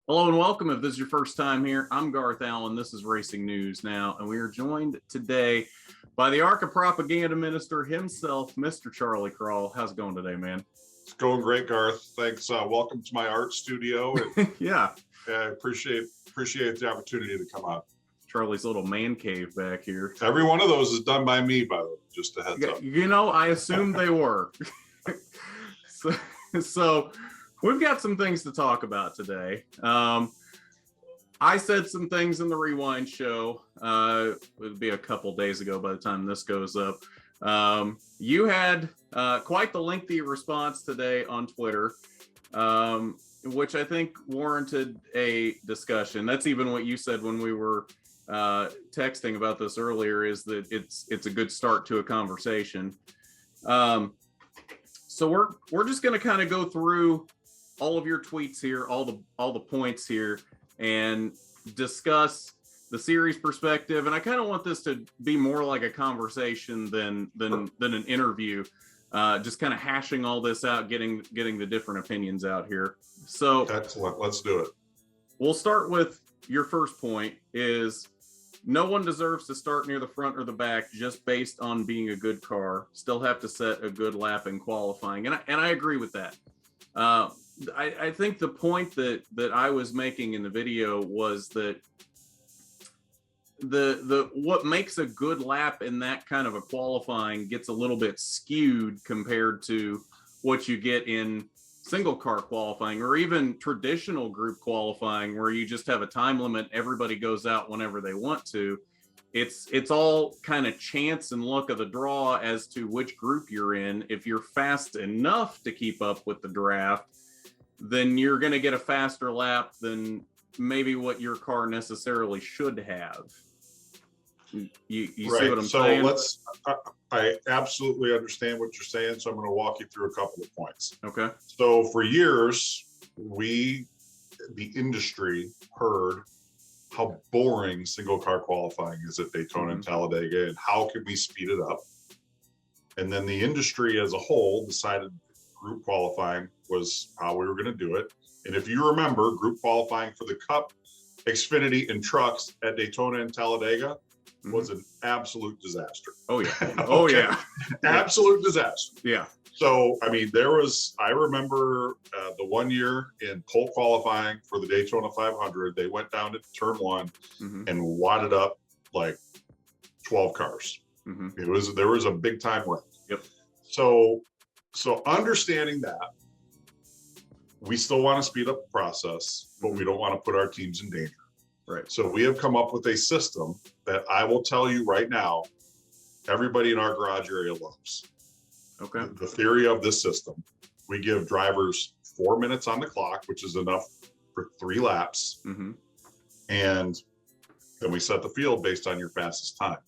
Hello and welcome. If this is your first time here, I'm Garth Allen. This is Racing News Now, and we are joined today by the ARCA propaganda minister himself, Mr. Charlie Krall. How's it going today, man? It's going great, Garth. Thanks. Welcome to my art studio. Yeah. I appreciate the opportunity to come out. Charlie's little man cave back here. Every one of those is done by me, by the way, just a heads up. You know, I assumed they were. So we've got some things to talk about today. I said some things in the Rewind show. It'll be a couple days ago by the time this goes up. You had quite the lengthy response today on Twitter, which I think warranted a discussion. That's even what you said when we were texting about this earlier, is that it's a good start to a conversation. So we're just going to kind of go through all of your tweets here, all the points here, and discuss the series perspective. And I kind of want this to be more like a conversation than an interview. Just kind of hashing all this out, getting the different opinions out here. So excellent. Let's do it. We'll start with your first point: is no one deserves to start near the front or the back just based on being a good car. Still have to set a good lap in qualifying, and I agree with that. I think the point that I was making in the video was that the what makes a good lap in that kind of a qualifying gets a little bit skewed compared to what you get in single car qualifying or even traditional group qualifying, where you just have a time limit. Everybody goes out whenever they want to. It's all kind of chance and luck of the draw as to which group you're in. If you're fast enough to keep up with the draft, then you're going to get a faster lap than maybe what your car necessarily should have. You right. See what I'm saying? I absolutely understand what you're saying. So I'm going to walk you through a couple of points. Okay. So for years, the industry, heard how boring single car qualifying is at Daytona and Talladega, and how can we speed it up? And then the industry as a whole decided group qualifying was how we were going to do it. And if you remember, group qualifying for the Cup, Xfinity, and trucks at Daytona and Talladega was an absolute disaster. Oh yeah. Oh yeah. Absolute disaster. Yeah. So, I mean, I remember the one year in pole qualifying for the Daytona 500, they went down to turn one and wadded up like 12 cars. There was a big time wreck. Yep. So understanding that, we still want to speed up the process, but we don't want to put our teams in danger. Right. So we have come up with a system that I will tell you right now, everybody in our garage area loves. Okay. The theory of this system: we give drivers 4 minutes on the clock, which is enough for 3 laps. And then we set the field based on your fastest time.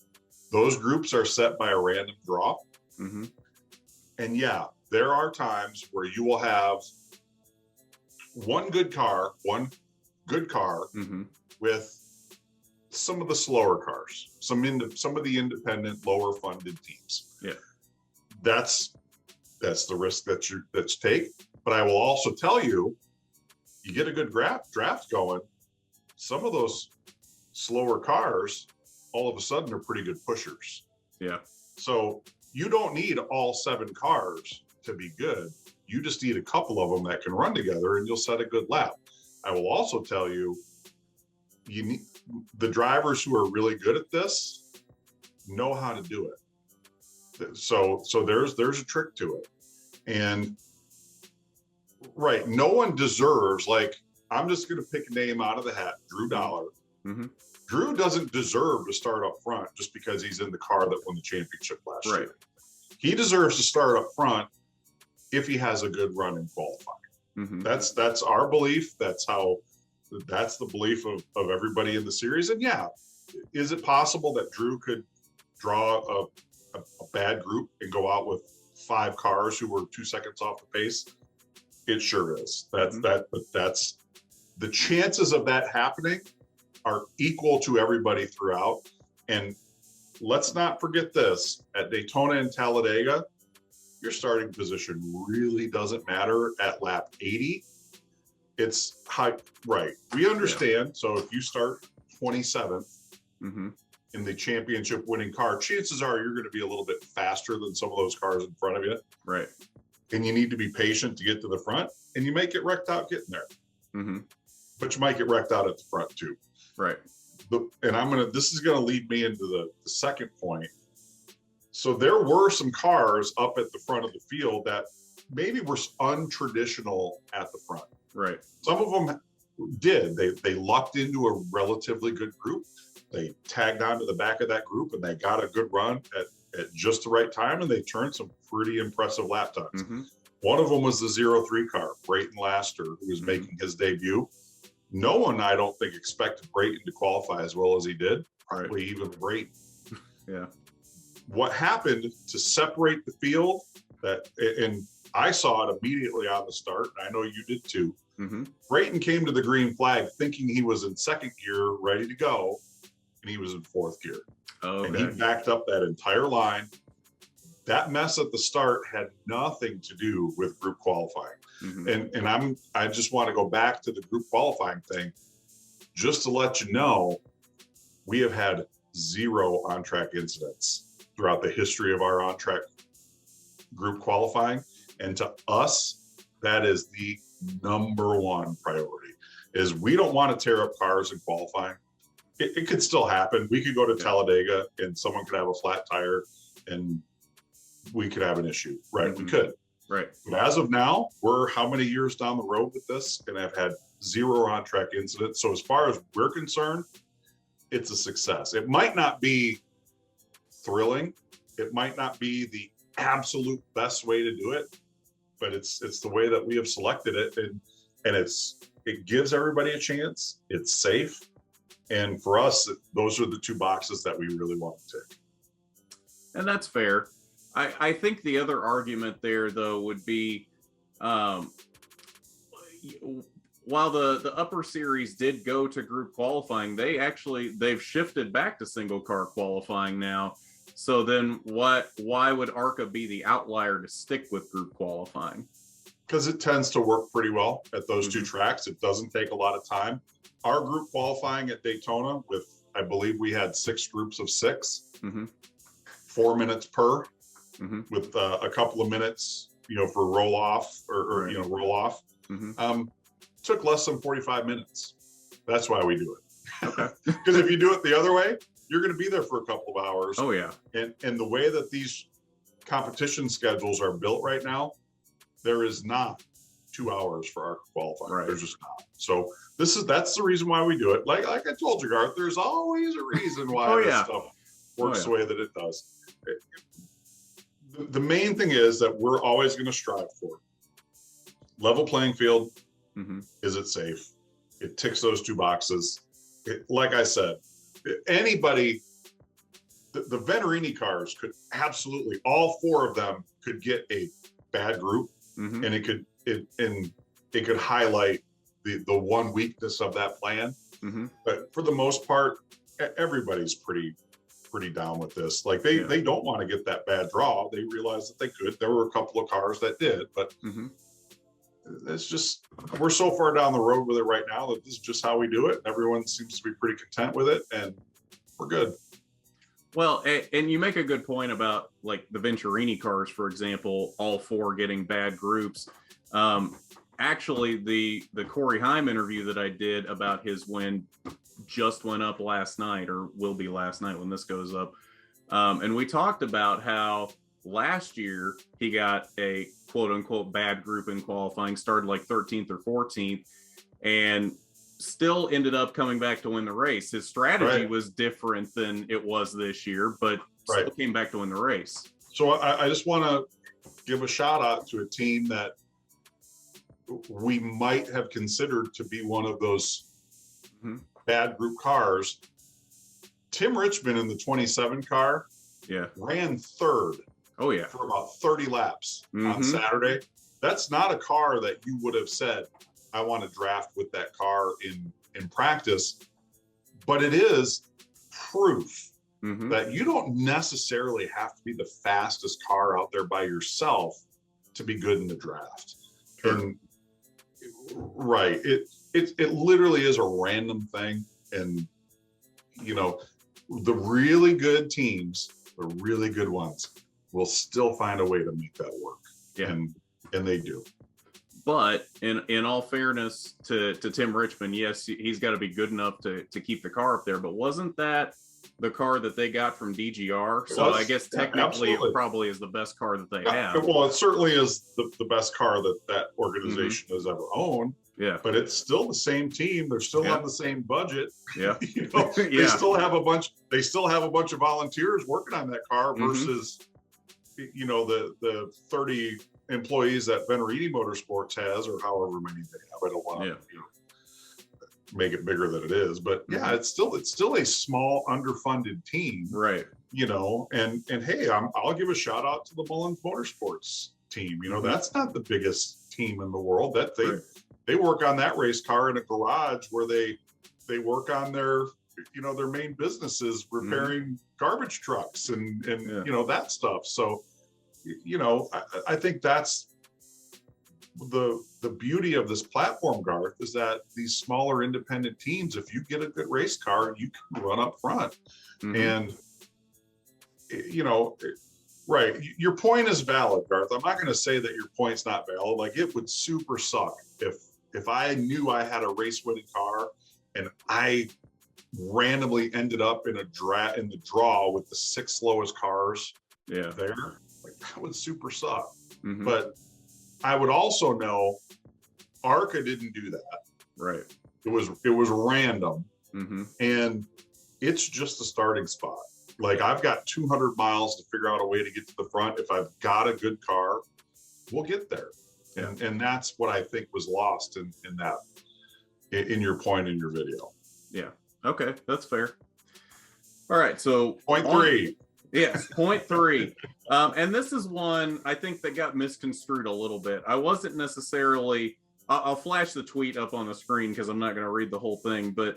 Those groups are set by a random draw. And yeah, there are times where you will have one good car with some of the slower cars, some of the independent, lower funded teams. Yeah. That's the risk that you take. But I will also tell you, you get a good draft going, some of those slower cars all of a sudden are pretty good pushers. Yeah. So you don't need all 7 cars to be good. You just need a couple of them that can run together, and you'll set a good lap. I will also tell you, you need the drivers who are really good at this know how to do it. So there's a trick to it. And right, no one deserves, like, I'm just going to pick a name out of the hat, Drew Dollar. Drew doesn't deserve to start up front just because he's in the car that won the championship last year. He deserves to start up front if he has a good run in qualifying. That's our belief. That's the belief of everybody in the series. And yeah, is it possible that Drew could draw a bad group and go out with 5 cars who were 2 seconds off the pace? It sure is. But that's the chances of that happening are equal to everybody throughout. And let's not forget this: at Daytona and Talladega, your starting position really doesn't matter at lap 80. it's high, right? We understand. Yeah. So if you start 27th in the championship winning car, chances are you're going to be a little bit faster than some of those cars in front of you. Right. And you need to be patient to get to the front, and you might get wrecked out getting there. But you might get wrecked out at the front too. Right. And this is gonna lead me into the second point. So there were some cars up at the front of the field that maybe were untraditional at the front. Right. Some of them did. They lucked into a relatively good group. They tagged onto the back of that group and they got a good run at just the right time, and they turned some pretty impressive lap times. One of them was the 03 car, Brayton Laster, who was making his debut. No one, I don't think, expected Brayton to qualify as well as he did, probably even Brayton. Yeah. What happened to separate the field, and I saw it immediately on the start, and I know you did too. Brayton came to the green flag thinking he was in second gear, ready to go, and he was in fourth gear. Okay. And he backed up that entire line. That mess at the start had nothing to do with group qualifying. And I just want to go back to the group qualifying thing, just to let you know, we have had 0 on-track incidents throughout the history of our on-track group qualifying. And to us, that is the #1 priority, is we don't want to tear up cars in qualifying. It could still happen. We could go to Talladega and someone could have a flat tire and we could have an issue. Right. We could. Right. But as of now, we're how many years down the road with this, and I've had 0 on-track incidents. So as far as we're concerned, it's a success. It might not be thrilling. It might not be the absolute best way to do it, but it's the way that we have selected it. And it gives everybody a chance. It's safe. And for us, those are the 2 boxes that we really want to tick. And that's fair. I think the other argument there, though, would be while the upper series did go to group qualifying, they've shifted back to single car qualifying now. So then why would ARCA be the outlier to stick with group qualifying? Because it tends to work pretty well at those 2 tracks. It doesn't take a lot of time. Our group qualifying at Daytona, I believe we had 6 groups of 6, 4 minutes per. With a couple of minutes, for roll off or roll off. Took less than 45 minutes. That's why we do it. Okay. Because if you do it the other way, you're going to be there for a couple of hours. Oh yeah. And the way that these competition schedules are built right now, there is not 2 hours for our qualifying. Right. There's just not. So that's the reason why we do it. Like I told you, Garth, there's always a reason why this stuff works the way that it does. The main thing is that we're always going to strive for level playing field. Is it safe? It ticks those 2 boxes. Like I said, anybody, the Venturini cars could absolutely, all 4 of them could get a bad group, and it could highlight the one weakness of that plan. But for the most part, everybody's pretty down with this. Like they don't want to get that bad draw. They realize that they could. There were a couple of cars that did, but it's just, we're so far down the road with it right now that this is just how we do it. Everyone seems to be pretty content with it, and we're good. Well, and you make a good point about like the Venturini cars, for example, all 4 getting bad groups. Actually, the Corey Heim interview that I did about his win just went up last night, or will be last night when this goes up. And we talked about how last year he got a quote unquote bad group in qualifying, started like 13th or 14th, and still ended up coming back to win the race. His strategy was different than it was this year, but still came back to win the race. So I just want to give a shout out to a team that we might have considered to be one of those bad group cars. Tim Richmond in the 27 car ran 3rd for about 30 laps on Saturday. That's not a car that you would have said, I want to draft with that car in practice, but it is proof that you don't necessarily have to be the fastest car out there by yourself to be good in the draft. And Right. It literally is a random thing. And, you know, the really good teams, the really good ones, will still find a way to make that work. Yeah. And they do. But in all fairness to Tim Richmond, yes, he's got to be good enough to keep the car up there. But wasn't that the car that they got from DGR? So I guess technically it probably is the best car that they have. Well, it certainly is the best car that organization has ever owned. Yeah. But it's still the same team. They're still on the same budget. Yeah. You know, they still have a bunch of volunteers working on that car versus, you know, the 30 employees that Veneriti Motorsports has, or however many they have. I don't want to you know, make it bigger than it is, but yeah, it's still a small underfunded team, right? You know, and hey, I'll give a shout out to the Mullins Motorsports team. You know, that's not the biggest team in the world. That they work on that race car in a garage where they work on their, you know, their main businesses, repairing garbage trucks and you know, that stuff. So, you know, I think that's the beauty of this platform, Garth, is that these smaller independent teams, if you get a good race car, you can run up front. And, you know, right, your point is valid, Garth. I'm not going to say that your point's not valid. Like, it would super suck if I knew I had a race winning car and I randomly ended up in the draw with the 6 slowest cars there. Like, that would super suck. But I would also know ARCA didn't do that. Right. It was random. And it's just a starting spot. Like, I've got 200 miles to figure out a way to get to the front. If I've got a good car, we'll get there. And that's what I think was lost in your point in your video. Yeah. Okay. That's fair. All right. So point 3. Yes, point 3. And this is one I think that got misconstrued a little bit. I wasn't necessarily, I'll flash the tweet up on the screen because I'm not going to read the whole thing, but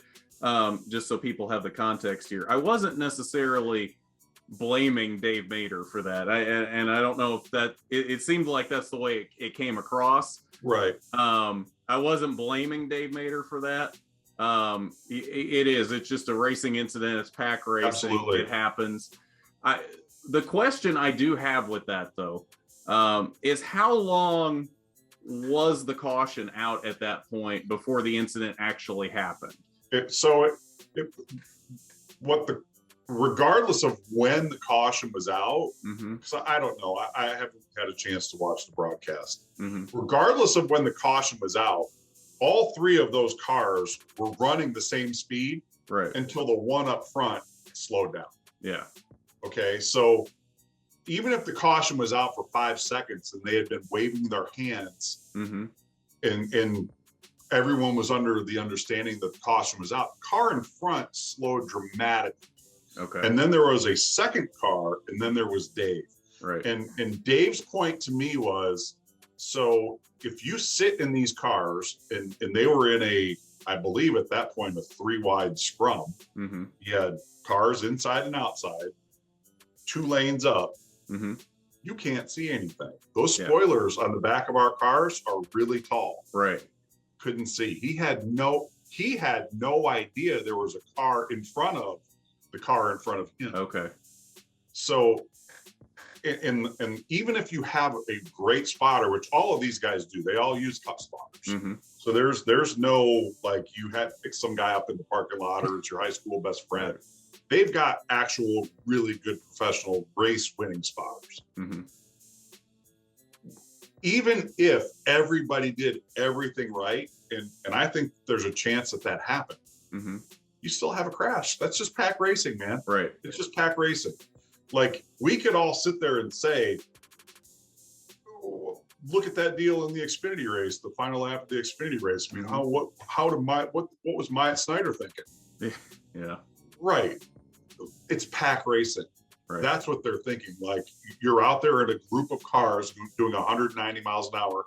just so people have the context here. I wasn't necessarily blaming Dave Mader for that. And I don't know if that, it seemed like that's the way it came across. Right. I wasn't blaming Dave Mader for that. It's just a racing incident. It's pack racing. Absolutely. It happens. The question I do have with that, though, is how long was the caution out at that point before the incident actually happened? Regardless of when the caution was out, because I don't know, I haven't had a chance to watch the broadcast. Regardless of when the caution was out, all 3 of those cars were running the same speed until the one up front slowed down. Yeah. Okay, so even if the caution was out for 5 seconds and they had been waving their hands and everyone was under the understanding that the caution was out, the car in front slowed dramatically. Okay. And then there was a second car, and then there was Dave. Right. And Dave's point to me was, so if you sit in these cars, and they were in I believe at that point, a 3-wide scrum. You had cars inside and outside, 2 lanes up. You can't see anything. Those spoilers on the back of our cars are really tall. Right. Couldn't see. He had no idea there was a car in front of the car in front of him. Okay. So, and even if you have a great spotter, which all of these guys do, they all use cup spotters. So there's no, like, you had to pick some guy up in the parking lot or it's your high school best friend. They've got actual really good professional race winning spotters. Even if everybody did everything right, and I think there's a chance that happened, you still have a crash. That's just pack racing, man. Right. It's just pack racing. Like, we could all sit there and say, oh, look at that deal in the Xfinity race, the final lap of the Xfinity race. I mean, what was Myatt Snyder thinking? Yeah. Right. It's pack racing. Right. That's what they're thinking. Like, you're out there in a group of cars doing 190 miles an hour,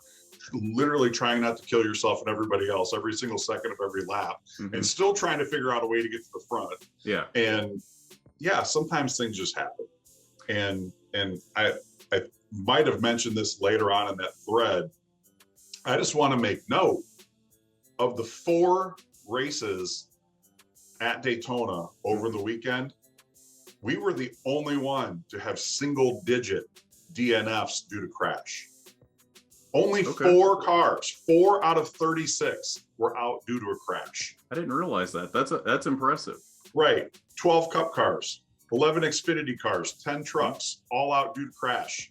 literally trying not to kill yourself and everybody else every single second of every lap, and still trying to figure out a way to get to the front. Yeah. And yeah, sometimes things just happen. And I might have mentioned this later on in that thread. I just want to make note of the 4 races at Daytona over the weekend. We were the only one to have single digit DNFs due to crash. Only 4 cars, 4 out of 36 were out due to a crash. I didn't realize that. That's impressive. Right. 12 Cup cars, 11 Xfinity cars, 10 trucks, all out due to crash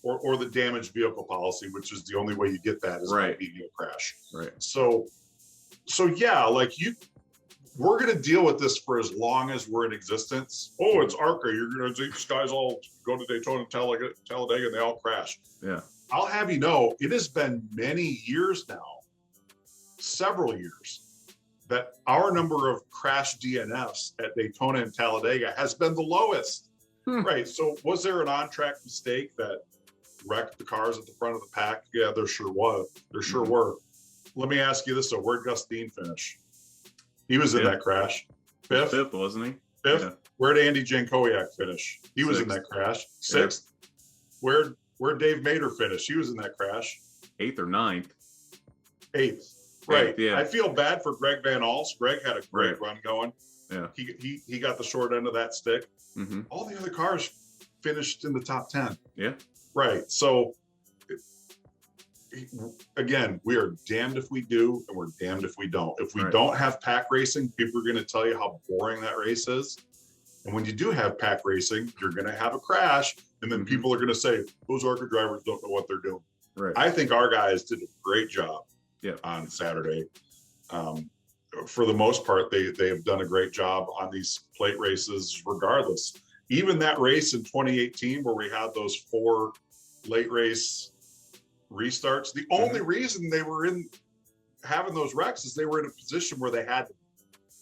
or the damaged vehicle policy, which is the only way you get that is by being a crash. Right. So yeah, like we're going to deal with this for as long as we're in existence. Oh, it's ARCA. You're going to see these guys all go to Daytona and Talladega and they all crash. Yeah. I'll have you know, it has been many years now, several years, that our number of crash DNFs at Daytona and Talladega has been the lowest. Right. So was there an on-track mistake that wrecked the cars at the front of the pack? Yeah, there sure was. There sure were. Let me ask you this, though. Where'd Gus Dean finish? He was in that crash. Fifth, wasn't he? Fifth. Yeah. Where'd Andy Jankowiak finish? He was in that crash. Sixth. Yeah. Where'd Dave Mader finish? He was in that crash. 8th or 9th. 8th. Right. Yeah. I feel bad for Greg Van Alst. Greg had a great run going. Yeah. He got the short end of that stick. Mm-hmm. All the other cars finished in the top 10. Yeah. Right. So again, we are damned if we do and we're damned if we don't. If we don't have pack racing, people are going to tell you how boring that race is. And when you do have pack racing, you're going to have a crash. And then people are going to say, those ARCA drivers don't know what they're doing. Right. I think our guys did a great job on Saturday. For the most part, they have done a great job on these plate races regardless. Even that race in 2018 where we had those 4 late race restarts, the only reason they were in having those wrecks is they were in a position where they had to.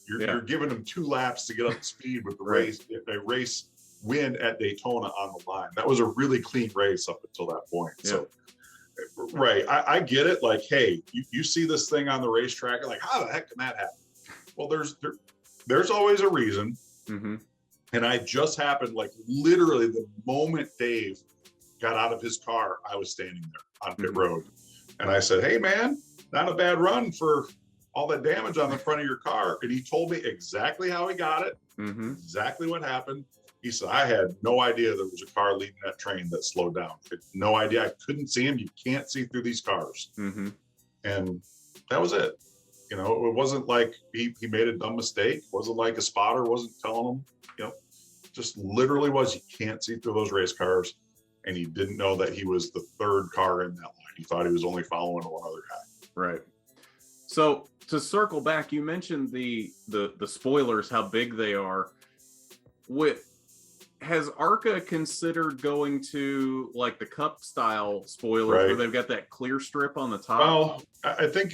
You're giving them 2 laps to get up to speed with the race, a race win at Daytona on the line. That was a really clean race up until that point. Yeah. So, I get it. Like, hey, you see this thing on the racetrack, and like, how the heck can that happen? Well, there's always a reason. Mm-hmm. And I just happened, like literally the moment Dave got out of his car, I was standing there on pit road. And I said, hey man, not a bad run for all that damage on the front of your car. And he told me exactly how he got it, exactly what happened. He said, I had no idea there was a car leading that train that slowed down. No idea. I couldn't see him. You can't see through these cars. Mm-hmm. And that was it. You know, it wasn't like he made a dumb mistake. It wasn't like a spotter wasn't telling him, you know, just literally was, you can't see through those race cars. And he didn't know that he was the 3rd car in that line. He thought he was only following one other guy. Right. So to circle back, you mentioned the spoilers, how big they are. Has ARCA considered going to like the Cup style spoilers where they've got that clear strip on the top? Well, I think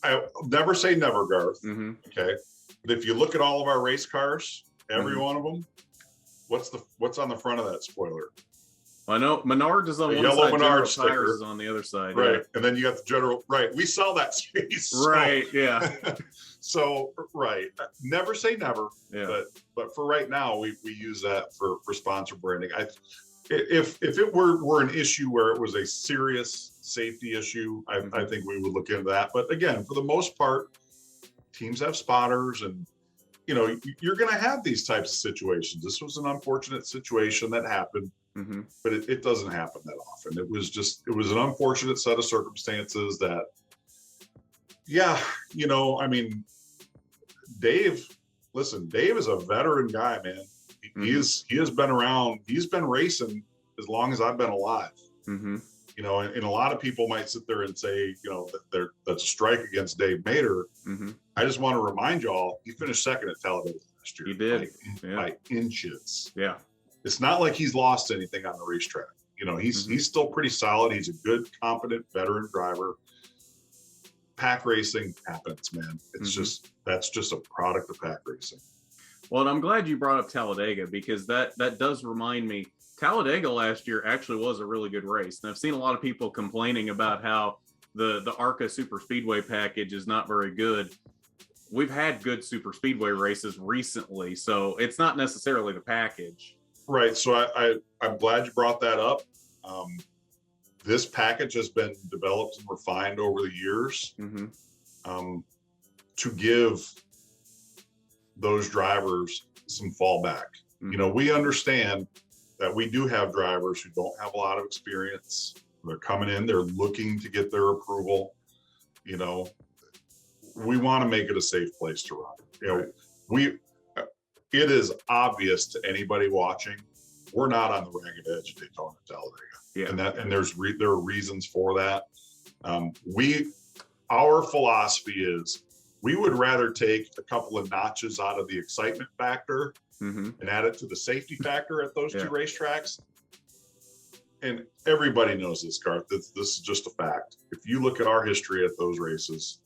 I'll never say never, Garth. Mm-hmm. Okay. But if you look at all of our race cars, every one of them, what's on the front of that spoiler? I know Menard is on one yellow side, Menard General Tires is on the other side. Right. Yeah. And then you got the General, we sell that space. Right. So, yeah. So, never say never. Yeah. But for right now, we use that for sponsor branding. If it were an issue where it was a serious safety issue, I think we would look into that. But again, for the most part, teams have spotters and, you know, you're going to have these types of situations. This was an unfortunate situation that happened, but it doesn't happen that often. It was an unfortunate set of circumstances that, you know, I mean, Dave is a veteran guy, man. He has been around. He's been racing as long as I've been alive. You know, and a lot of people might sit there and say, you know, that's a strike against Dave Mader. I just want to remind y'all, he finished 2nd at Talladega last year. He did by inches. Yeah, it's not like he's lost anything on the racetrack. You know, he's still pretty solid. He's a good, competent veteran driver. Pack racing happens, man. It's that's just a product of pack racing. Well, and I'm glad you brought up Talladega because that does remind me. Talladega last year actually was a really good race. And I've seen a lot of people complaining about how the ARCA Super Speedway package is not very good. We've had good Super Speedway races recently, so it's not necessarily the package. Right. So I'm glad you brought that up. this package has been developed and refined over the years to give those drivers some fallback. You know, we understand that we do have drivers who don't have a lot of experience. They're coming in, they're looking to get their approval. You know, we want to make it a safe place to run. You know, it is obvious to anybody watching, we're not on the ragged edge of Daytona, Talladega. Yeah. And there are reasons for that. Our philosophy is we would rather take a couple of notches out of the excitement factor and add it to the safety factor at those two racetracks. And everybody knows this, Garth. This is just a fact. If you look at our history at those races,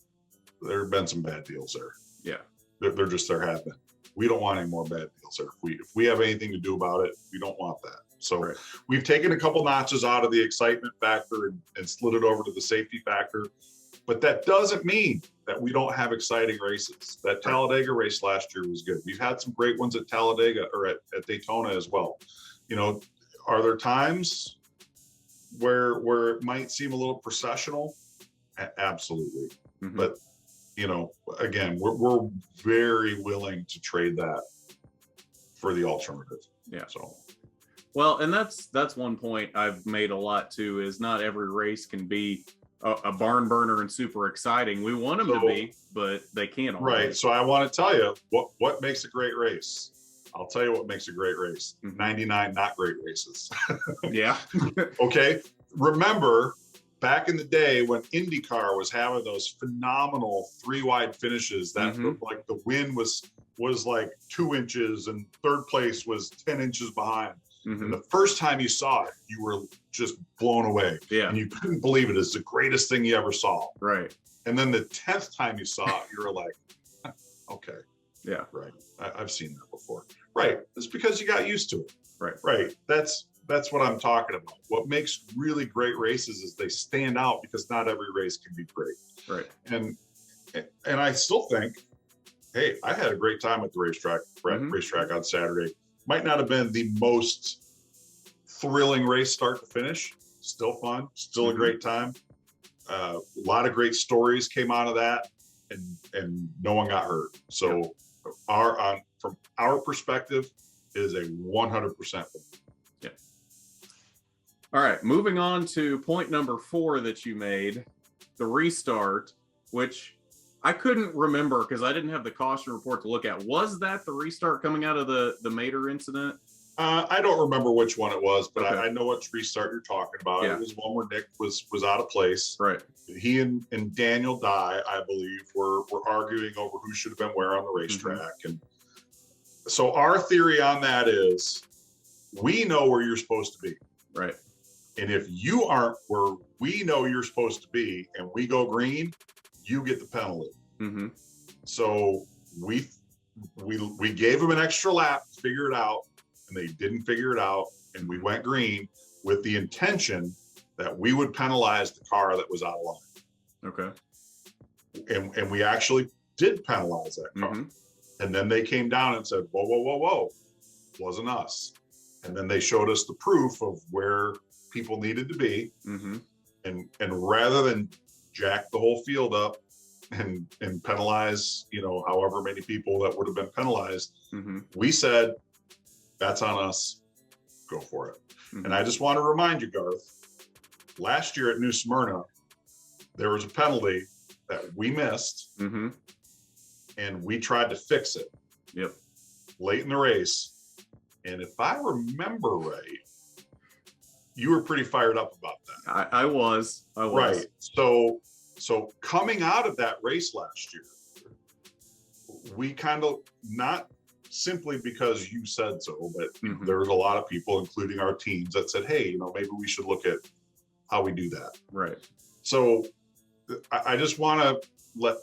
there have been some bad deals there. Yeah. There have been. We don't want any more bad deals there. If we have anything to do about it, we don't want that. So we've taken a couple notches out of the excitement factor and slid it over to the safety factor. But that doesn't mean that we don't have exciting races. That Talladega race last year was good. We've had some great ones at Talladega or at Daytona as well. You know, are there times where it might seem a little processional? Absolutely. But, you know, again, we're very willing to trade that for the alternative. Yeah. So. Well, and that's one point I've made a lot too, is not every race can be a barn burner and super exciting. We want them to be, but they can't always. Right. So I want to tell you what makes a great race. I'll tell you what makes a great race. 99 not great races. Yeah. Okay. Remember back in the day when IndyCar was having those phenomenal 3-wide finishes that like the win was like 2 inches and third place was 10 inches behind. And the first time you saw it, you were just blown away. Yeah. And you couldn't believe it. It's the greatest thing you ever saw. Right. And then the 10th time you saw it, you were like, okay. Yeah. Right. I've seen that before. Right. It's because you got used to it. Right. Right. That's what I'm talking about. What makes really great races is they stand out because not every race can be great. Right. And I still think, hey, I had a great time at the racetrack on Saturday. Might not have been the most thrilling race start to finish. Still fun, still a great time. A lot of great stories came out of that, and no one got hurt. So from our perspective, it is a 100%. Yeah. All right, moving on to point number 4 that you made, the restart, which I couldn't remember because I didn't have the caution report to look at. Was that the restart coming out of the Mater incident? I don't remember which one it was, but I know which restart you're talking about. Yeah. It was one where Nick was out of place. Right. He and Daniel Dye, I believe, were arguing over who should have been where on the racetrack. And so our theory on that is we know where you're supposed to be. Right. And if you aren't where we know you're supposed to be and we go green, you get the penalty. So we gave them an extra lap to figure it out, and they didn't figure it out, and we went green with the intention that we would penalize the car that was out of line. Okay. And we actually did penalize that car. And then they came down and said, whoa, wasn't us. And then they showed us the proof of where people needed to be. And rather than jack the whole field up and penalize, you know, however many people that would have been penalized, we said, that's on us, go for it. And I just want to remind you, Garth, last year at New Smyrna, there was a penalty that we missed and we tried to fix it late in the race. And if I remember right, you were pretty fired up about that. I was. Right. So coming out of that race last year, we kind of, not simply because you said so, but there was a lot of people, including our teams, that said, hey, you know, maybe we should look at how we do that. Right. So I just want to let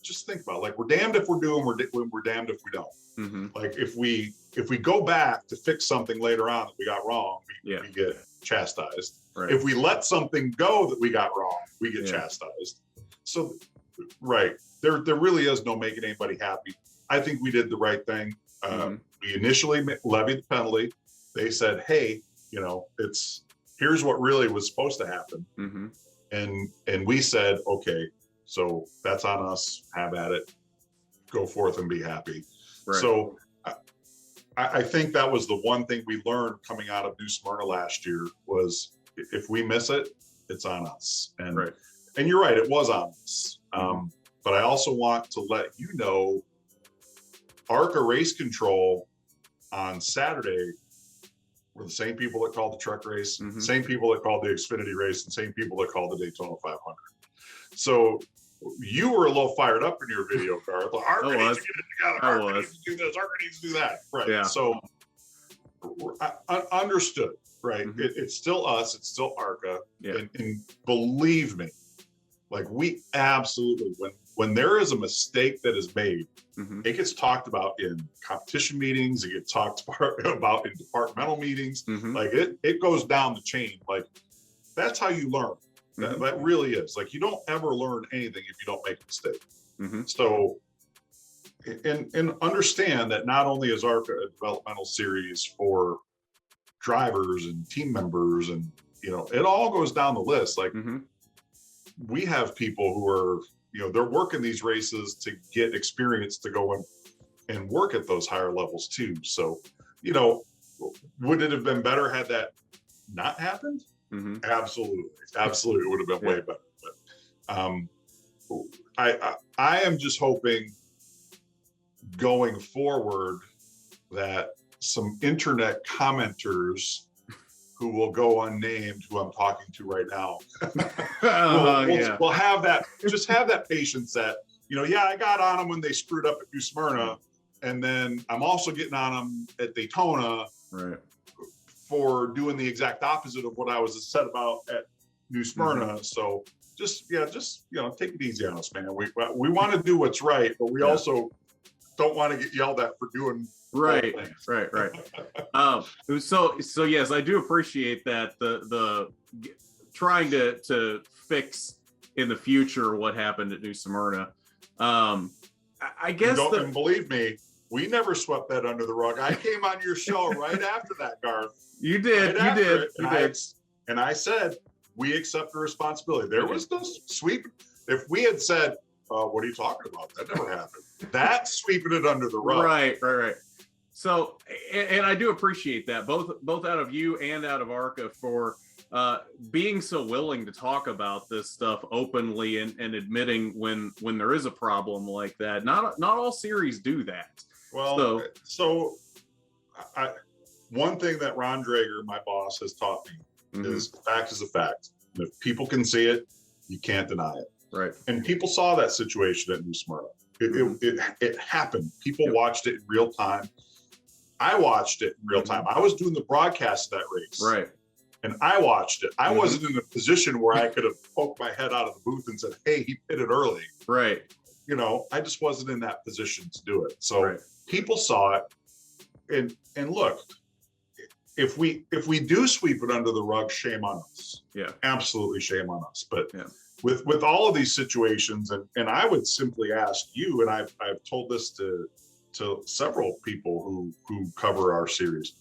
just think about it. Like, we're damned if we're doing, we're damned if we don't. Like, if we go back to fix something later on that we got wrong, we get chastised. Right. If we let something go that we got wrong, we get chastised. So, there really is no making anybody happy. I think we did the right thing. We initially levied the penalty. They said, hey, you know, it's here's what really was supposed to happen. Mm-hmm. And we said, okay, so that's on us. Have at it. Go forth and be happy. Right. So I think that was the one thing we learned coming out of New Smyrna last year was if we miss it, it's on us. And right. And you're right, it was on us. Mm-hmm. But I also want to let you know, ARCA Race Control on Saturday were the same people that called the truck race, Mm-hmm. same people that called the Xfinity race, and same people that called the Daytona 500. So you were a little fired up in your video, Garth. ARCA needs to get it together. ARCA needs to do this. ARCA needs to do that. Right. Yeah. So I understood. Right. Mm-hmm. It's still us. It's still ARCA. Yeah. And believe me, like we absolutely, when there is a mistake that is made, Mm-hmm. it gets talked about in competition meetings. It gets talked about in departmental meetings. Mm-hmm. Like it goes down the chain. Like that's how you learn. Mm-hmm. That really is. Like you don't ever learn anything if you don't make a mistake. Mm-hmm. So, and understand that not only is ARCA a developmental series for drivers and team members, and it all goes down the list. Like Mm-hmm. we have people who are, they're working these races to get experience to go in and work at those higher levels too. So, would it have been better had that not happened? Mm-hmm. Absolutely. Absolutely. It would have been way better. But I am just hoping going forward that some internet commenters who will go unnamed, who I'm talking to right now, we'll have that, just have that patience that, I got on them when they screwed up at New Smyrna. And then I'm also getting on them at Daytona for doing the exact opposite of what I was said about at New Smyrna. Mm-hmm. So just take it easy on us, man. We want to do what's right, but we also don't want to get yelled at for doing right. So yes, I do appreciate that the trying to fix in the future what happened at New Smyrna. I guess and believe me, we never swept that under the rug. I came on your show right after that, Garth. You did. And I said, we accept the responsibility. There was no sweep. If we had said, what are you talking about? That never happened. That's sweeping it under the rug. Right. So, and I do appreciate that, both out of you and out of ARCA for being so willing to talk about this stuff openly and admitting when there is a problem like that. Not all series do that. Well, so one thing that Ron Drager, my boss, has taught me Mm-hmm. is fact is a fact. And if people can see it, you can't deny it. Right. And people saw that situation at New Smyrna. It happened. People watched it in real time. I watched it in real time. I was doing the broadcast of that race. Right. And I watched it. I wasn't in a position where I could have poked my head out of the booth and said, hey, he pitted early. Right. I just wasn't in that position to do it. So people saw it. And look, if we do sweep it under the rug, shame on us. Yeah. Absolutely shame on us. But with all of these situations, and I would simply ask you, and I've told this to several people who cover our series.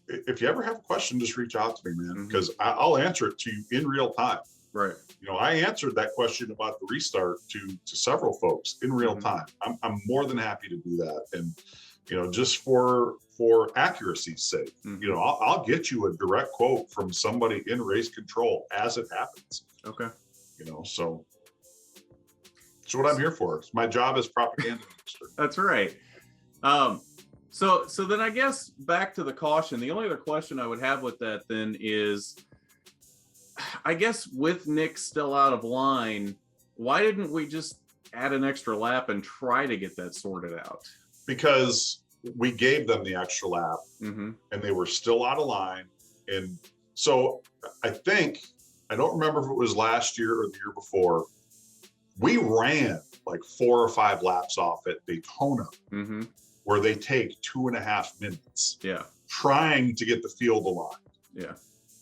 If you ever have a question, just reach out to me, man, because I'll answer it to you in real time. Right. I answered that question about the restart to several folks in real time. I'm more than happy to do that. And, just for accuracy's sake, I'll get you a direct quote from somebody in race control as it happens. Okay. So it's what I'm here for. My job is propaganda minister. That's right. So then I guess back to the caution, the only other question I would have with that then is, I guess with Nick still out of line, why didn't we just add an extra lap and try to get that sorted out? Because we gave them the extra lap and they were still out of line. And so I don't remember if it was last year or the year before, we ran like 4 or 5 laps off at Daytona where they take 2.5 minutes trying to get the field aligned. Yeah.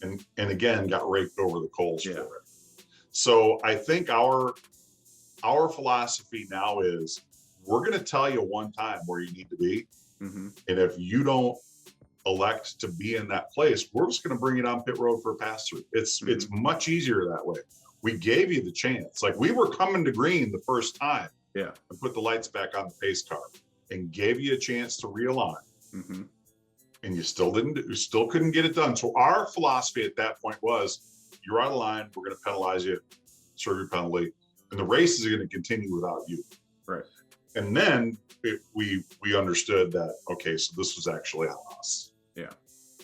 And again, got raked over the coals for it. So I think our philosophy now is we're going to tell you one time where you need to be. And if you don't elect to be in that place, we're just going to bring it on pit road for a pass through. It's much easier that way. We gave you the chance. Like, we were coming to green the first time, Yeah. and put the lights back on the pace car and gave you a chance to realign. Mm-hmm. And you still didn't. You still couldn't get it done. So our philosophy at that point was, you're out of line. We're going to penalize you, serve your penalty, and the race is going to continue without you. Right. And then we understood that, okay, so this was actually on us. Yeah.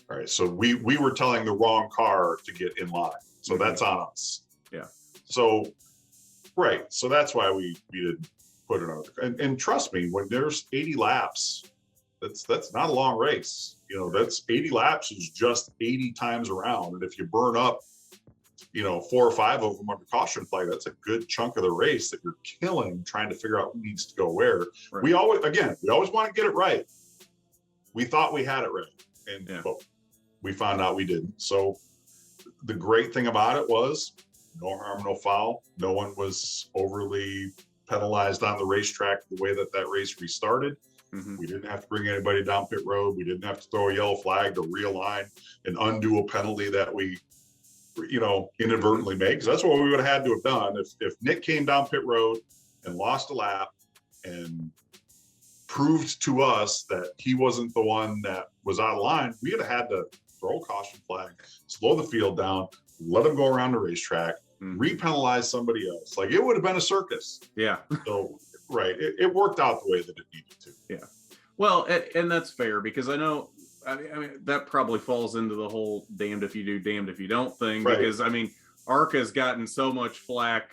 All right. So we were telling the wrong car to get in line. So that's on us. Yeah. So, right. So that's why we didn't put it on. And trust me, when there's 80 laps, that's not a long race. You know, that's 80 laps is just 80 times around. And if you burn up, 4 or 5 of them under caution flag, that's a good chunk of the race that you're killing trying to figure out who needs to go where. Right. We always want to get it right. We thought we had it right, but we found out we didn't. So the great thing about it was no harm, no foul. No one was overly penalized on the racetrack the way that race restarted. Mm-hmm. We didn't have to bring anybody down pit road. We didn't have to throw a yellow flag to realign and undo a penalty that we, inadvertently made. Because that's what we would have had to have done. If Nick came down pit road and lost a lap and proved to us that he wasn't the one that was out of line, we would have had to throw a caution flag, slow the field down, let him go around the racetrack, repenalize somebody else. Like, it would have been a circus. Yeah. So, right. It worked out the way that it needed to. Yeah. Well, and that's fair, because I know, I mean, that probably falls into the whole damned if you do, damned if you don't thing. Right. Because, I mean, ARCA has gotten so much flack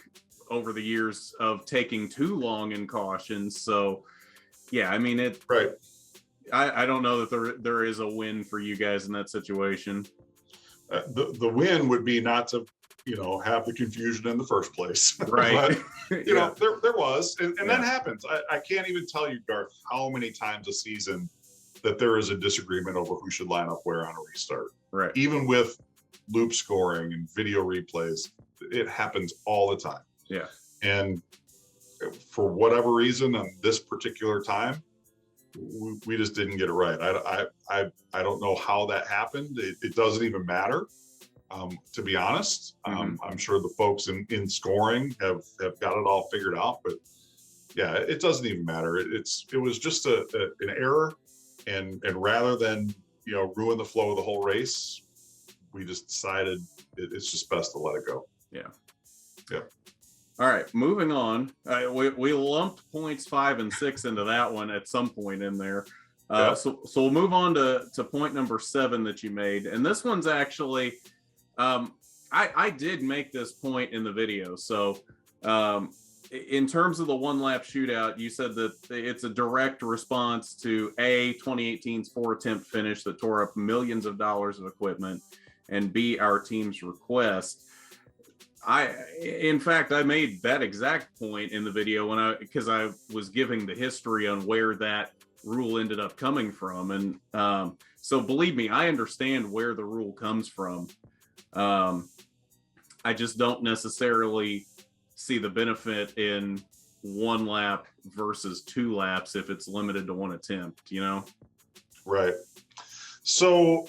over the years of taking too long in cautions. So, yeah, I mean, right. I don't know that there is a win for you guys in that situation. The win would be not to, have the confusion in the first place. Right. But, there was, and that happens. I can't even tell you, Garth, how many times a season that there is a disagreement over who should line up where on a restart. Right. Even with loop scoring and video replays, it happens all the time. Yeah. And for whatever reason, on this particular time, we just didn't get it right. I don't know how that happened. It doesn't even matter, to be honest. I'm sure the folks in scoring have got it all figured out, but yeah, it doesn't even matter. It was just an error, and rather than ruin the flow of the whole race, we just decided it's just best to let it go. Yeah. Yeah. All right, moving on. We lumped points 5 and 6 into that one at some point in there. So we'll move on to point number 7 that you made. And this one's actually, I did make this point in the video. So in terms of the one lap shootout, you said that it's a direct response to 2018's 4-attempt finish that tore up millions of dollars of equipment, and B, our team's request. In fact, I made that exact point in the video because I was giving the history on where that rule ended up coming from. And so believe me, I understand where the rule comes from. I just don't necessarily see the benefit in 1 lap versus 2 laps if it's limited to 1 attempt, Right. So,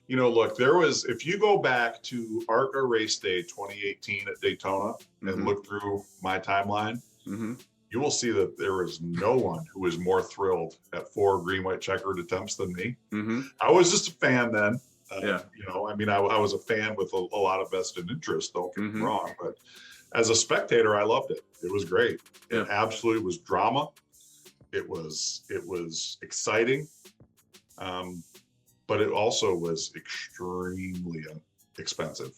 look, if you go back to ARCA race day 2018 at Daytona and look through my timeline, you will see that there is no one who is more thrilled at 4 green, white checkered attempts than me. I was just a fan then. I was a fan with a lot of vested interest, don't get me wrong, but as a spectator, I loved it. It was great. It absolutely was drama. It was exciting. But it also was extremely expensive,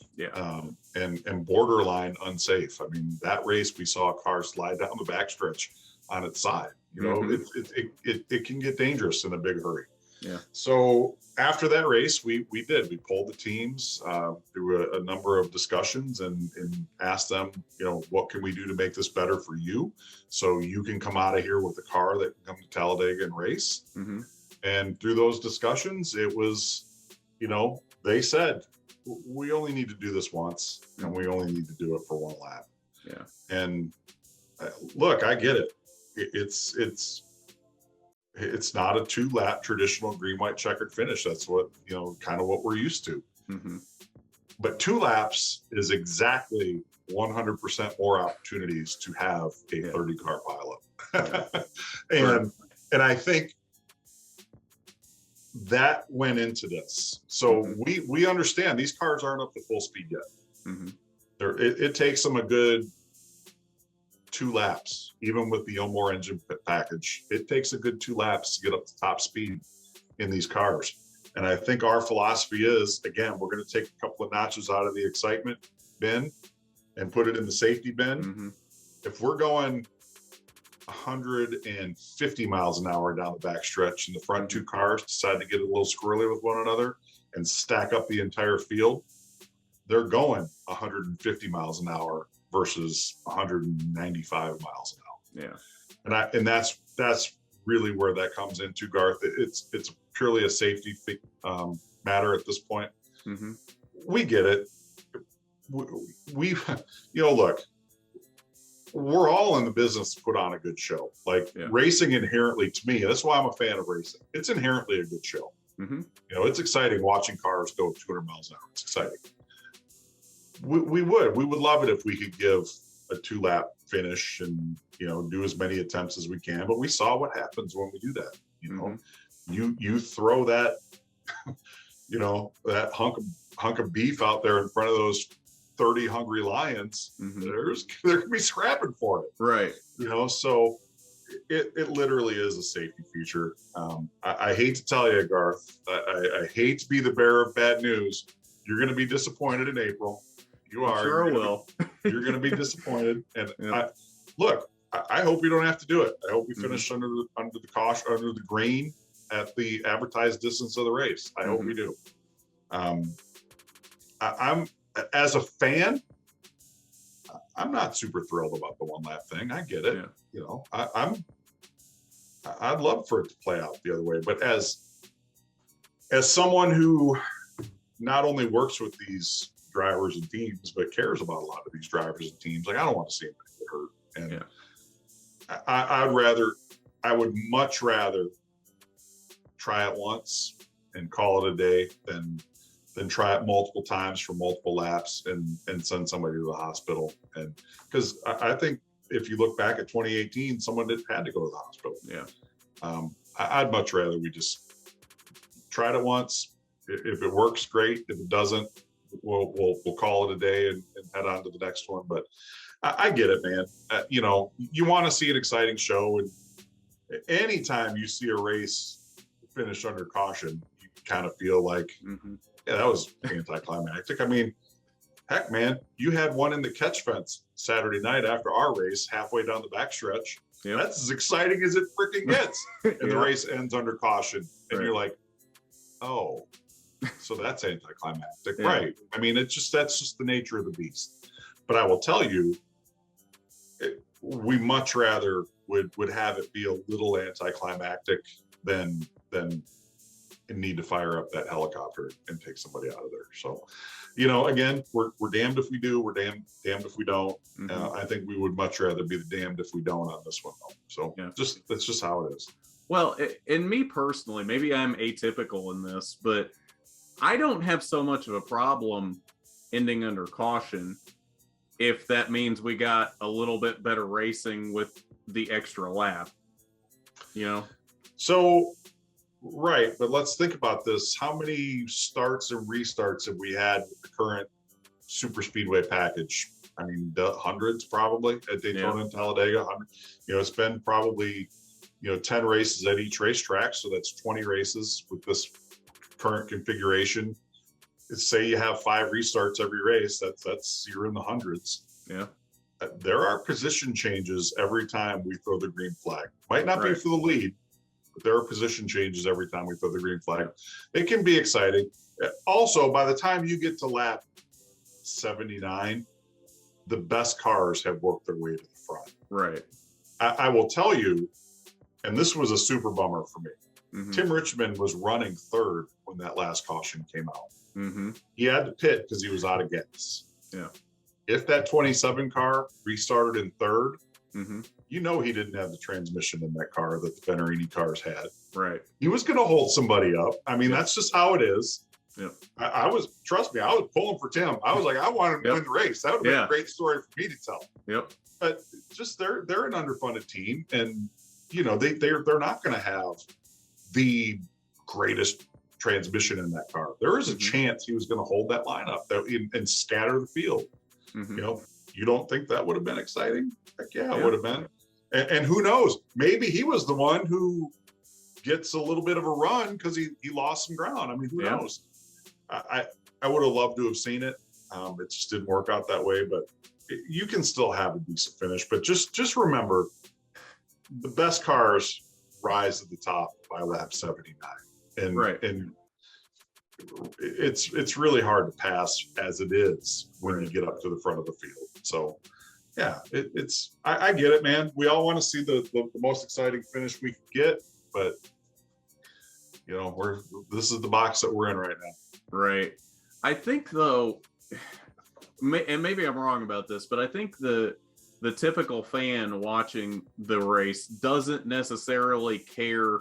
and borderline unsafe. I mean, that race, we saw a car slide down the backstretch on its side. It can get dangerous in a big hurry. Yeah. So after that race, we pulled the teams through a number of discussions and asked them, what can we do to make this better for you, so you can come out of here with a car that can come to Talladega and race. And through those discussions, it was, they said, we only need to do this once, and we only need to do it for 1 lap. Yeah. And look, I get it. It's It's not a 2-lap traditional green, white, checkered finish. That's what, kind of what we're used to. Mm-hmm. But 2 laps is exactly 100% more opportunities to have a 30-car pilot. and I think that went into this. So we understand these cars aren't up to full speed yet. Mm-hmm. It takes them a good 2 laps, even with the Ilmore engine package. It takes a good 2 laps to get up to top speed in these cars. And I think our philosophy is, again, we're going to take a couple of notches out of the excitement bin and put it in the safety bin. Mm-hmm. If we're going 150 miles an hour down the backstretch and the front 2 cars decide to get a little squirrely with one another and stack up the entire field, they're going 150 miles an hour versus 195 miles an hour. Yeah. And that's really where that comes into, Garth. It's purely a safety matter at this point. Mm-hmm. We get it. We look, we're all in the business to put on a good show. Racing inherently, to me, that's why I'm a fan of racing. It's inherently a good show. Mm-hmm. It's exciting watching cars go 200 miles an hour. It's exciting. We would love it if we could give a 2-lap finish and do as many attempts as we can, but we saw what happens when we do that. You throw that that hunk of beef out there in front of those 30 hungry lions. Mm-hmm. They're gonna be scrapping for it, right? So it literally is a safety feature. I hate to tell you, Garth, I hate to be the bearer of bad news. You're going to be disappointed in April. You are. Sure will. You're going to be disappointed. And I hope we don't have to do it. I hope we finish under the caution, under the green at the advertised distance of the race. I hope we do. I'm as a fan, I'm not super thrilled about the 1-lap thing. I get it. Yeah. I'd love for it to play out the other way. But as someone who not only works with these drivers and teams, but cares about a lot of these drivers and teams, I don't want to see them get hurt. And I would much rather try it once and call it a day than try it multiple times for multiple laps and send somebody to the hospital. And because I think if you look back at 2018, someone had to go to the hospital. Yeah. I'd much rather we just tried it once. If it works, great. If it doesn't, we'll call it a day and head on to the next one. But I get it, man. You want to see an exciting show, and anytime you see a race finish under caution, you kind of feel like, yeah, that was anticlimactic. I mean, heck, man, you had one in the catch fence Saturday night after our race, halfway down the backstretch. Yep. That's as exciting as it freaking gets. And the race ends under caution, and you're like, oh, so that's anticlimactic, right? I mean, that's just the nature of the beast. But I will tell you, we much rather would have it be a little anticlimactic than need to fire up that helicopter and take somebody out of there. So, again, we're damned if we do, we're damned if we don't. I think we would much rather be the damned if we don't on this one, though. So that's just how it is. Well, and me personally, maybe I'm atypical in this, but I don't have so much of a problem ending under caution if that means we got a little bit better racing with the extra lap, So, right, but let's think about this. How many starts and restarts have we had with the current super speedway package? I mean, hundreds probably at Daytona and Talladega. It's been probably 10 races at each racetrack, so that's 20 races with this current configuration. Say you have 5 restarts every race, that's you're in the hundreds. Yeah. There are position changes every time we throw the green flag. Might not be for the lead, but there are position changes every time we throw the green flag. It can be exciting. Also, by the time you get to lap 79, the best cars have worked their way to the front. Right. I will tell you, and this was a super bummer for me. Tim Richmond was running third when that last caution came out. He had to pit because he was out of gas. Yeah. If that 27 car restarted in third, he didn't have the transmission in that car that the Venerini cars had. Right. He was going to hold somebody up. I mean, that's just how it is. Yep. Trust me, I was pulling for Tim. I was like, I want him to win the race. That would have been a great story for me to tell. Yep. But just they're an underfunded team, and they're not going to have the greatest transmission in that car. There is a chance he was going to hold that lineup and scatter the field. You don't think that would have been exciting? Heck yeah, it would have been. And who knows? Maybe he was the one who gets a little bit of a run because he lost some ground. I mean, who knows? I would have loved to have seen it. It just didn't work out that way, but you can still have a decent finish. But just remember, the best cars rise to the top by lap 79. And it's really hard to pass as it is when you get up to the front of the field. So yeah, I get it, man. We all want to see the most exciting finish we can get, but this is the box that we're in right now. Right. I think though, and maybe I'm wrong about this, but I think the typical fan watching the race doesn't necessarily care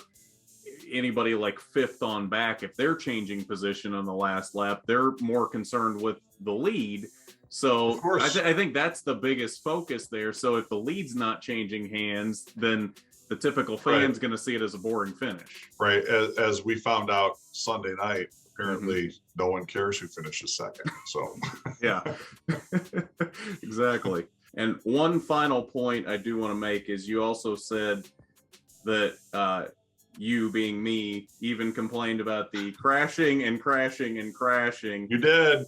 anybody like fifth on back if they're changing position on the last lap. They're more concerned with the lead. So I think that's the biggest focus there. So if the lead's not changing hands, then the typical fan's going to see it as a boring finish. Right. As we found out Sunday night, apparently no one cares who finishes second. So yeah, exactly. And one final point I do want to make is you also said that you, being me, even complained about the crashing and crashing and crashing. You did.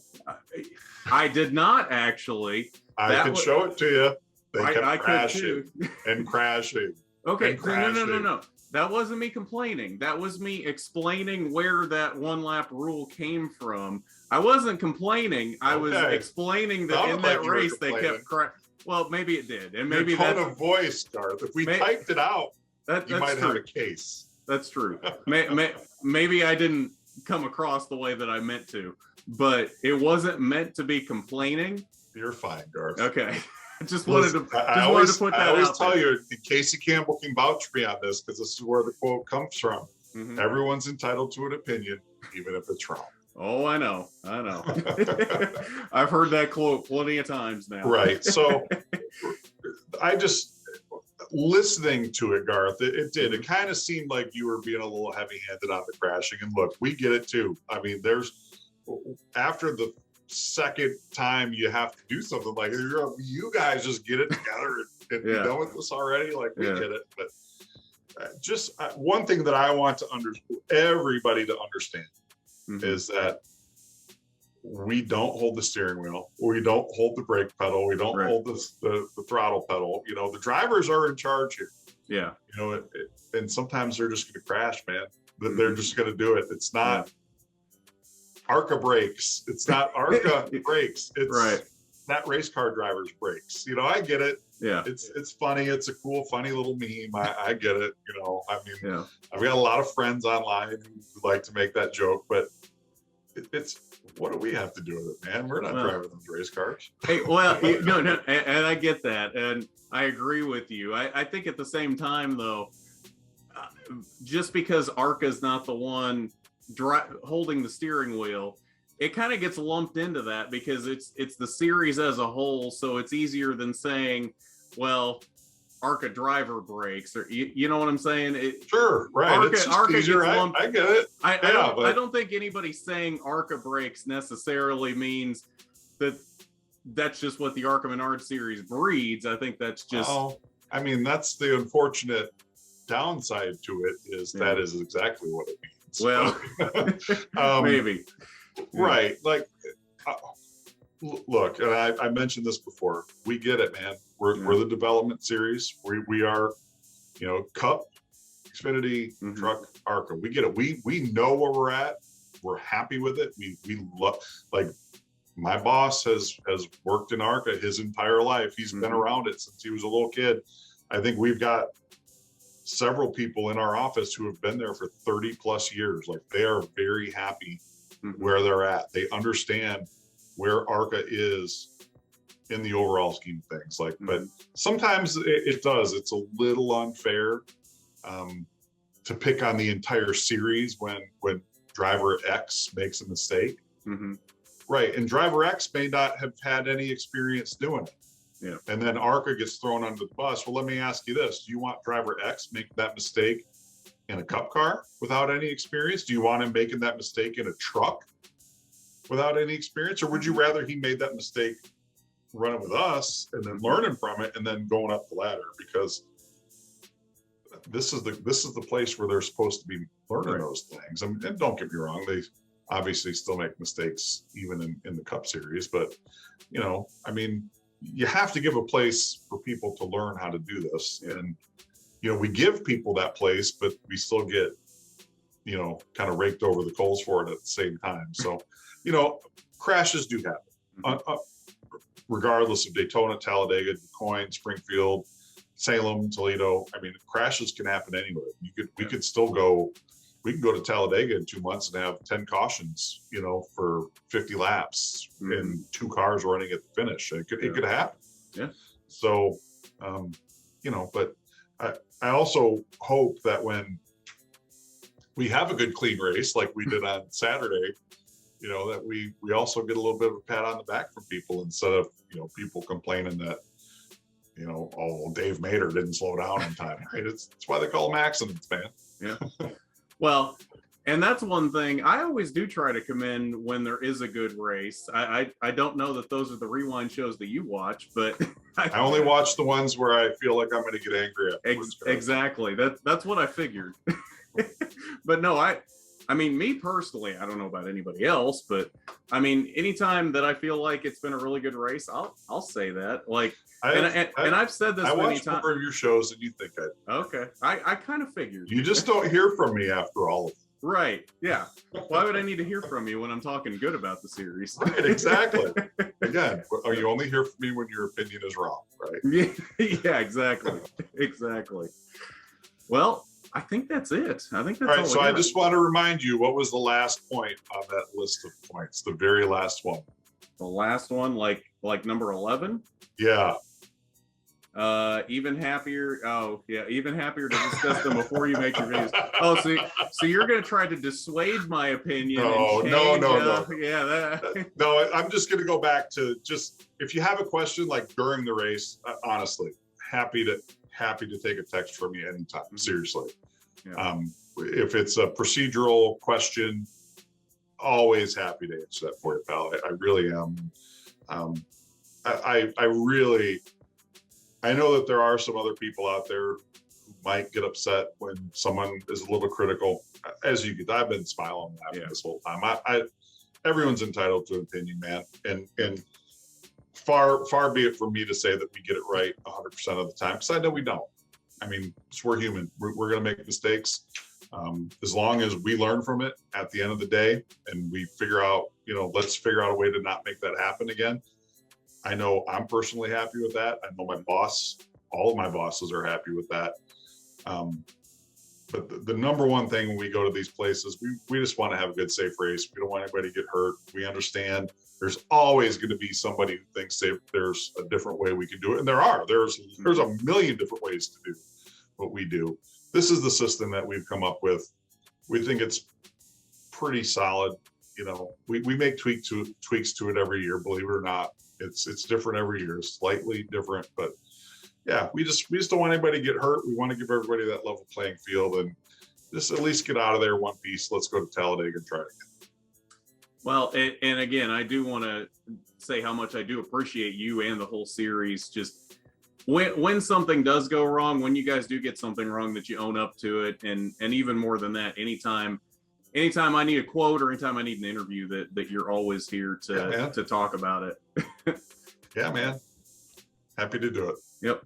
I did not actually. I could show it to you. They kept I crashing and crashing. Okay, no. That wasn't me complaining. That was me explaining where that one lap rule came from. I wasn't complaining. I was explaining that in that race they kept crashing. Well, maybe it did, and maybe that's tone of voice, Garth. If we typed it out, you might have a case. That's true. Maybe I didn't come across the way that I meant to, but it wasn't meant to be complaining. You're fine, Garth. Okay. Just wanted to put that out. I always tell you, Casey Campbell can vouch for me on this because this is where the quote comes from. Everyone's entitled to an opinion, even if it's wrong. Oh, I know. I've heard that quote plenty of times now. Right. So listening to it, Garth, it did. It kind of seemed like you were being a little heavy-handed on the crashing. And look, we get it too. I mean, after the second time you have to do something like you guys just get it together and be done with this already. Like we get it. But just one thing that I want everybody to understand is that we don't hold the steering wheel, we don't hold the brake pedal, we don't hold the throttle pedal. The drivers are in charge here. Yeah. And sometimes they're just going to crash, man. They're just going to do it. It's not ARCA brakes. It's not ARCA brakes. It's not race car drivers' brakes. I get it. Yeah. It's funny. It's a cool, funny little meme. I get it. I've got a lot of friends online who like to make that joke, but it's what do we have to do with it, man? We're not driving those race cars. Hey, well, no, and I get that, and I agree with you. I think at the same time, though, just because ARCA is not the one holding the steering wheel, it kind of gets lumped into that because it's the series as a whole. So it's easier than saying, well, ARCA driver brakes, or you know what I'm saying? Sure, right. ARCA easier. I get it. I don't think anybody saying ARCA brakes necessarily means that's just what the ARCA Menard series breeds. I think that's just. Oh, I mean, that's the unfortunate downside to it that is exactly what it means. Well, maybe. Right. Like, look, and I mentioned this before. We get it, man. We're the development series. We are, Cup, Xfinity, Truck, ARCA. We get it. We know where we're at. We're happy with it. We love, like, my boss has worked in ARCA his entire life. He's been around it since he was a little kid. I think we've got several people in our office who have been there for 30 plus years. Like, they are very happy where they're at. They understand where ARCA is in the overall scheme of things. Like, but sometimes it does. It's a little unfair to pick on the entire series when driver X makes a mistake. Right, and driver X may not have had any experience doing it. Yeah. And then ARCA gets thrown under the bus. Well, let me ask you this: do you want driver X make that mistake in a cup car without any experience? Do you want him making that mistake in a truck without any experience, or would you rather he made that mistake running with us and then learning from it and then going up the ladder? Because this is the place where they're supposed to be learning those things. I mean, and don't get me wrong, they obviously still make mistakes even in the Cup Series, but you know, I mean, you have to give a place for people to learn how to do this. And you know, we give people that place, but we still get, you know, kind of raked over the coals for it at the same time. So, you know, crashes do happen, regardless of Daytona, Talladega, DuQuoin, Springfield, Salem, Toledo. I mean, crashes can happen anywhere. We could still go. We can go to Talladega in 2 months and have 10 cautions, you know, for 50 laps and 2 cars running at the finish. It could happen. Yeah. So, you know, but I also hope that when we have a good clean race like we did on Saturday, you know, that we also get a little bit of a pat on the back from people, instead of, you know, people complaining that, you know, oh, Dave Mater didn't slow down in time. Right? It's why they call them accidents, man. Yeah. Well, and that's one thing I always do try to commend when there is a good race. I don't know that those are the rewind shows that you watch, but I only watch the ones where I feel like I'm going to get angry afterwards. Exactly. That's what I figured. But no, I mean, me personally, I don't know about anybody else, but I mean, anytime that I feel like it's been a really good race, I'll say that. Like, and I've said this many times. I watched more of your shows than you think I do. Okay, I kind of figured. You just don't hear from me after all of them. Right. Yeah. Why would I need to hear from you when I'm talking good about the series? Right. Exactly. Again, you only hear from me when your opinion is wrong, right? Yeah. Exactly. Exactly. Well, I think that's it. I think that's all. Right. So I just want to remind you, what was the last point on that list of points? The very last one. The last one, like number 11. Yeah. Even happier. Oh, yeah. Even happier to discuss them before you make your videos. Oh, so you're going to try to dissuade my opinion. No. Yeah. No, I'm just going to go back to just, if you have a question like during the race, honestly, happy to take a text from you anytime. Seriously. Yeah. If it's a procedural question, always happy to answer that for you, pal. I really am. I know that there are some other people out there who might get upset when someone is a little critical. As you get, I've been smiling and laughing this whole time. Everyone's entitled to an opinion, man, and far be it from me to say that we get it right 100% of the time, because I know we don't. I mean, we're human. We're going to make mistakes. As long as we learn from it at the end of the day, and we figure out, you know, let's figure out a way to not make that happen again. I know I'm personally happy with that. I know my boss, all of my bosses are happy with that. But the number one thing when we go to these places, we just want to have a good, safe race. We don't want anybody to get hurt. We understand there's always going to be somebody who thinks there's a different way we can do it. And there's a million different ways to do what we do. This is the system that we've come up with. We think it's pretty solid. You know, we make tweaks to it every year, believe it or not. It's different every year, slightly different, but yeah, we just don't want anybody to get hurt. We want to give everybody that level playing field and just at least get out of there one piece. Let's go to Talladega and try it again. Well, and again, I do want to say how much I do appreciate you and the whole series. Just when something does go wrong, when you guys do get something wrong, that you own up to it, and even more than that, anytime I need a quote or anytime I need an interview, that you're always here to talk about it. Yeah, man. Happy to do it. Yep.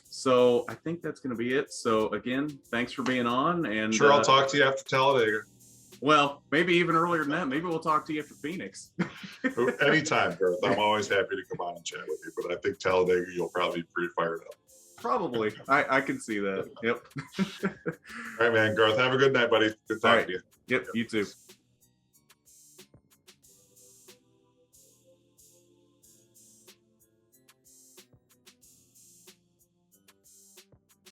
So I think that's going to be it. So again, thanks for being on. And sure, I'll talk to you after Talladega. Well, maybe even earlier than that. Maybe we'll talk to you after Phoenix. Anytime, Garth. I'm always happy to come on and chat with you. But I think Talladega, you'll probably be pretty fired up. Probably. I can see that. Yep. All right, man. Garth, have a good night, buddy. Good talking to you. Yep, you too.